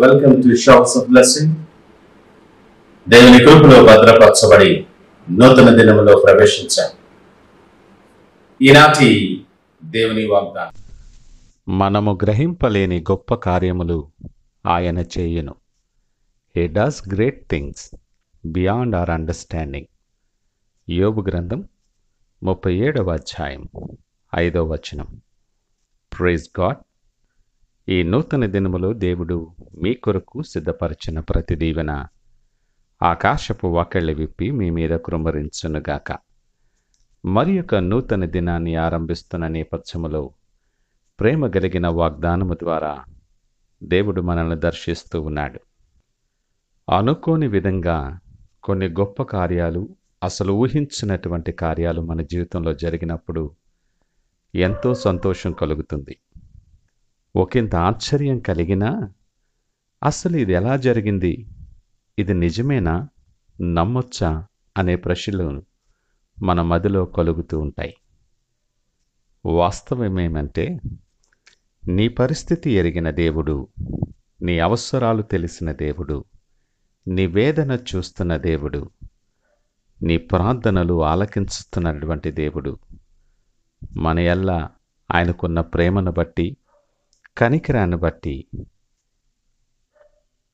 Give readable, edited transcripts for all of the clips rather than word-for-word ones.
Welcome to shops of blessing. దేవుని కృపలో భద్రపరచబడి నూతన దినములో ప్రవేశించాం. ఈనాటి దేవుని వాగ్దానం, మనము గ్రహింపలేని గొప్ప కార్యములు ఆయన చేయును. He does great things beyond our understanding. యోబు గ్రంథం 37వ అధ్యాయం 5వ వచనం. Praise God. ఈ నూతన దినములో దేవుడు మీ కొరకు సిద్ధపరిచిన ప్రతి దీవెన ఆకాశపు వాకిళ్ళు విప్పి మీ మీద కృమ్మరించునుగాక. మరి యొక్క నూతన దినాన్ని ఆరంభిస్తున్న నేపథ్యములో ప్రేమ కలిగిన వాగ్దానము ద్వారా దేవుడు మనల్ని దర్శిస్తూ ఉన్నాడు. అనుకోని విధంగా కొన్ని గొప్ప కార్యాలు, అసలు ఊహించినటువంటి కార్యాలు మన జీవితంలో జరిగినప్పుడు ఎంతో సంతోషం కలుగుతుంది. ఒకంత ఆశ్చర్యం కలిగినా అసలు ఇది ఎలా జరిగింది, ఇది నిజమేనా, నమ్మొచ్చా అనే ప్రశ్నలు మన మదిలో కలుగుతూ ఉంటాయి. వాస్తవమేమంటే, నీ పరిస్థితి ఎరిగిన దేవుడు, నీ అవసరాలు తెలిసిన దేవుడు, నీ వేదన చూస్తున్న దేవుడు, నీ ప్రార్థనలు ఆలకించుతున్నటువంటి దేవుడు, మన యెల్ల ఆయనకున్న ప్రేమను బట్టి, కనికరాన్ని బట్టి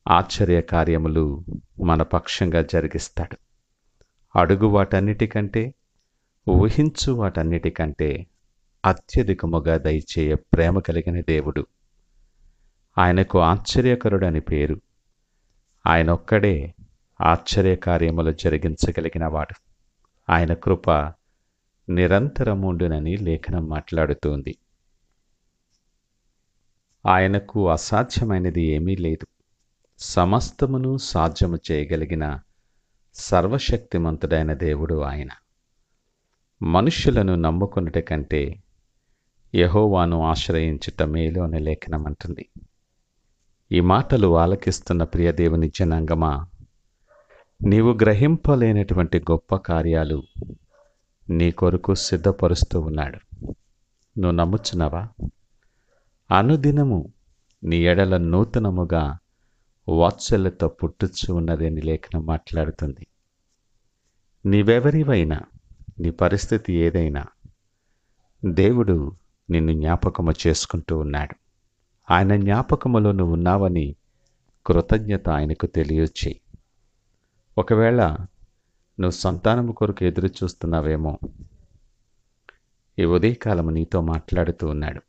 ఆశ్చర్య కార్యములు మన పక్షంగా జరిగిస్తాడు. అడుగు వాటన్నిటికంటే, ఊహించు వాటన్నిటికంటే అత్యధికముగా దయచేయ ప్రేమ కలిగిన దేవుడు. ఆయనకు ఆశ్చర్యకరుడని పేరు. ఆయనొక్కడే ఆశ్చర్యకార్యములు జరిగించగలిగిన వాడు. ఆయన కృప నిరంతరముండునని లేఖనం మాట్లాడుతోంది. ఆయనకు అసాధ్యమైనది ఏమీ లేదు. సమస్తమును సాధ్యము చేయగలిగిన సర్వశక్తిమంతుడైన దేవుడు ఆయన. మనుష్యులను నమ్ముకున్నట కంటే యెహోవాను ఆశ్రయించుట మేలు అని లేఖనం అంటుంది. ఈ మాటలు ఆలకిస్తున్న ప్రియ దేవుని జనాంగమా, నీవు గ్రహింపలేనటువంటి గొప్ప కార్యాలు నీ కొరకు సిద్ధపరుస్తూ ఉన్నాడు. నువ్వు నమ్ముచున్నావా? అనుదినము నీ ఎడల నూతనముగా వాత్సల్యత పుట్టుచు ఉన్నదని లేఖనం మాట్లాడుతుంది. నీవెవరివైనా, నీ పరిస్థితి ఏదైనా, దేవుడు నిన్ను జ్ఞాపకము చేసుకుంటూ ఉన్నాడు. ఆయన జ్ఞాపకములో నువ్వు ఉన్నావని కృతజ్ఞత ఆయనకు తెలియచేయి. ఒకవేళ నువ్వు సంతానము కొరకు ఎదురు చూస్తున్నావేమో, ఈ ఉదయకాలము నీతో మాట్లాడుతూ ఉన్నాడు.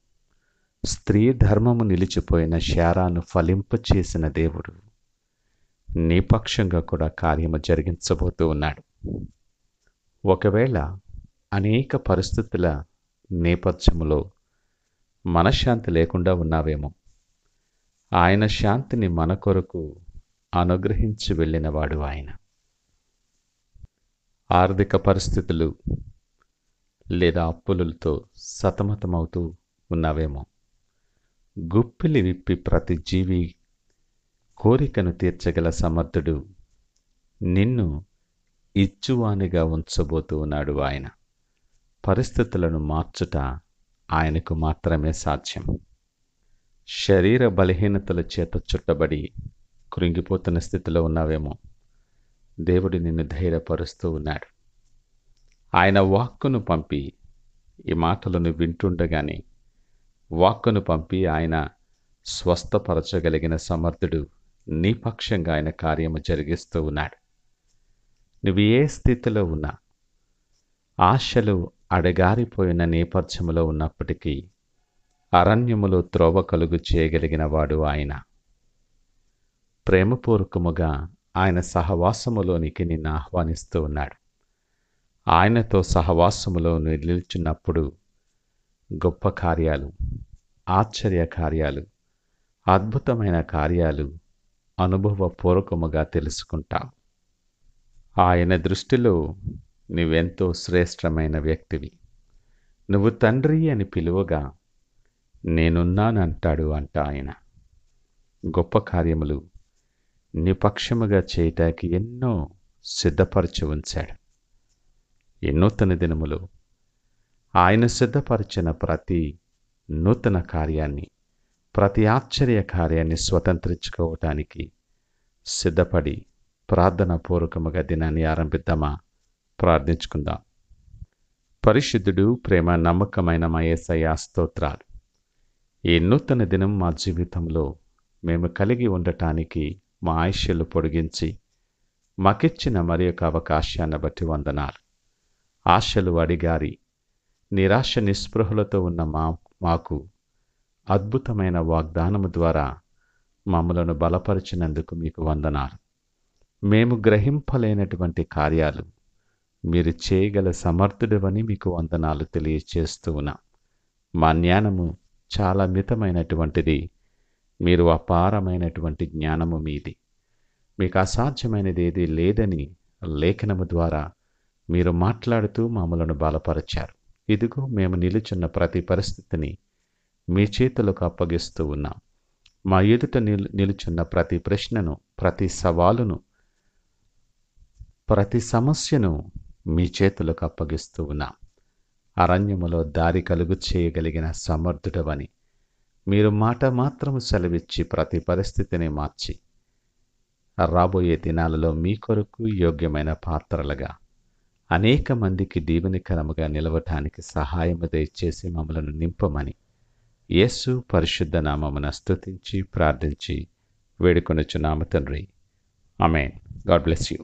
స్త్రీ ధర్మము నిలిచిపోయిన శారాను ఫలింపచేసిన దేవుడు నీ పక్షంగా కూడా కార్యము జరిగించబోతూ ఉన్నాడు. ఒకవేళ అనేక పరిస్థితుల నేపథ్యములో మనశ్శాంతి లేకుండా ఉన్నావేమో, ఆయన శాంతిని మన కొరకు అనుగ్రహించి వెళ్ళినవాడు ఆయన. ఆర్థిక పరిస్థితులు లేదా అప్పులతో సతమతమవుతూ ఉన్నావేమో, గుప్పిలి విప్పి ప్రతి జీవి కోరికను తీర్చగల సమర్థుడు నిన్ను ఇచ్చువానిగా ఉంచబోతూ ఉన్నాడు ఆయన. పరిస్థితులను మార్చుట ఆయనకు మాత్రమే సాధ్యం. శరీర బలహీనతల చేత చుట్టబడి కృంగిపోతున్న స్థితిలో ఉన్నావేమో, దేవుడు నిన్ను ధైర్యపరుస్తూ ఉన్నాడు. ఆయన వాక్కును పంపి, ఈ మాటలను వింటుండగానే వాక్కును పంపి ఆయన స్వస్థపరచగలిగిన సమర్థుడు నీ పక్షంగా ఆయన కార్యము జరిగిస్తూ ఉన్నాడు. నువ్వు ఏ స్థితిలో ఉన్నా, ఆశలు అడగారిపోయిన నేపథ్యములో ఉన్నప్పటికీ అరణ్యములో త్రోవ కలుగు చేయగలిగిన వాడు ఆయన. ప్రేమపూర్వకముగా ఆయన సహవాసములోనికి నిన్ను ఆహ్వానిస్తూ ఉన్నాడు. ఆయనతో సహవాసములో నిలిచినప్పుడు గొప్ప కార్యాలు, ఆశ్చర్య కార్యాలు, అద్భుతమైన కార్యాలు అనుభవపూర్వకముగా తెలుసుకుంటావు. ఆయన దృష్టిలో నువ్వెంతో శ్రేష్టమైన వ్యక్తివి. నువ్వు తండ్రి అని పిలువగా నేనున్నానంటాడు అంట ఆయన. గొప్ప కార్యములు నీ పక్షముగా చేయటానికి ఎన్నో సిద్ధపరచి ఉంచాడు. ఈ నూతన దినములో ఆయన సిద్ధపరిచిన ప్రతి నూతన కార్యాన్ని ప్రతి ఆశ్చర్య కార్యాన్ని స్వతంత్రించుకోవటానికి సిద్ధపడి ప్రార్థనాపూర్వకముగా దినాన్ని ఆరంభిద్దామా? ప్రార్థించుకుందాం. పరిశుద్ధుడు, ప్రేమ నమ్మకమైన మా యేసయ్యా స్తోత్రాలు. ఈ నూతన దినం మా జీవితంలో మేము కలిగి ఉండటానికి మా ఆయుష్యలు పొడిగించి మాకిచ్చిన మరి యొక్క అవకాశాన్ని బట్టి వందనాలు. ఆశలు అడిగారి నిరాశ నిస్పృహలతో ఉన్న మాకు అద్భుతమైన వాగ్దానము ద్వారా మమ్మలను బలపరిచినందుకు మీకు వందనాలు. మేము గ్రహింపలేనటువంటి కార్యాలు మీరు చేయగల సమర్థుడవని మీకు వందనాలు తెలియచేస్తూ ఉన్నాం. మా జ్ఞానము చాలా మితమైనటువంటిది, మీరు అపారమైనటువంటి జ్ఞానము మీది. మీకు అసాధ్యమైనది ఏది లేదని లేఖనము ద్వారా మీరు మాట్లాడుతూ మమ్మలను బలపరిచారు. ఇదిగో మేము నిలుచున్న ప్రతి పరిస్థితిని మీ చేతులకు అప్పగిస్తూ ఉన్నాం. మా ఎదుట నిలుచున్న ప్రతి ప్రశ్నను, ప్రతి సవాలును, ప్రతి సమస్యను మీ చేతులకు అప్పగిస్తూ ఉన్నాం. అరణ్యములో దారి కలుగు చేయగలిగిన సమర్థుడవని మీరు మాట మాత్రము సెలవిచ్చి ప్రతి పరిస్థితిని మార్చి రాబోయే దినాలలో మీ కొరకు యోగ్యమైన పాత్రలుగా అనేక మందికి దీవెనకరముగా నిలవటానికి సహాయము దయచేసి మమ్మలను నింపమని యేసు పరిశుద్ధ నామమున స్తుతించి ప్రార్థించి వేడుకొనుచున్నాము తండ్రి. ఆమేన్. God bless you.